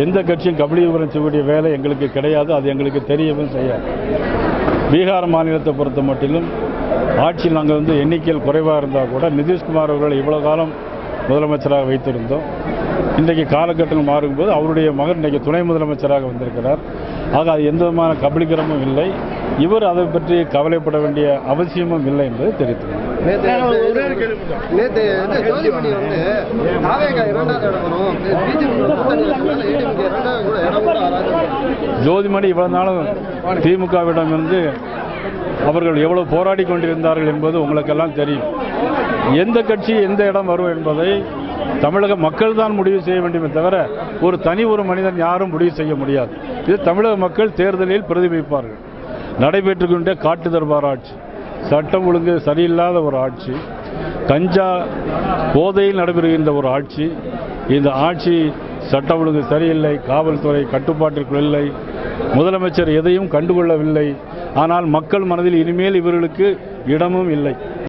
எந்த கட்சியும் கபலீகரம் செய்யக்கூடிய வேலை எங்களுக்கு கிடையாது, அது எங்களுக்கு தெரியவும் செய்யாது. பீகார் மாநிலத்தை பொறுத்த மட்டிலும் ஆட்சியில் நாங்கள் எண்ணிக்கையில் குறைவாக இருந்தால் கூட நிதிஷ்குமார் அவர்கள் இவ்வளோ காலம் முதலமைச்சராக வைத்திருந்தோம். இன்றைக்கு காலகட்டம் மாறும்போது அவருடைய மகன் இன்றைக்கு துணை முதலமைச்சராக வந்திருக்கிறார். ஆக அது எந்த விதமான கபலீகரமும் இல்லை. இவர் அதை பற்றி கவலைப்பட வேண்டிய அவசியமும் இல்லை என்பதை தெரிவித்துள்ளார். ஜோதிமணி இவ்வளவு நாளும் திமுகவிடம் அவர்கள் எவ்வளவு போராடி கொண்டிருந்தார்கள் என்பது உங்களுக்கெல்லாம் தெரியும். எந்த கட்சி எந்த இடம் வரும் என்பதை தமிழக மக்கள் தான் முடிவு செய்ய வேண்டுமே தவிர ஒரு மனிதன் யாரும் முடிவு செய்ய முடியாது. இது தமிழக மக்கள் தேர்தலில் பிரதிபலிப்பார்கள். நடைபெற்றுக் கொண்ட காட்டு தர்பார் ஆட்சி, சட்டம் ஒழுங்கு சரியில்லாத ஒரு ஆட்சி, கஞ்சா போதையில் நடைபெறுகின்ற ஒரு ஆட்சி. இந்த ஆட்சி சட்டம் ஒழுங்கு சரியில்லை, காவல்துறை கட்டுப்பாட்டிற்குள் இல்லை, முதலமைச்சர் எதையும் கண்டுகொள்ளவில்லை. ஆனால் மக்கள் மனதில் இனிமேல் இவர்களுக்கு இடமும் இல்லை.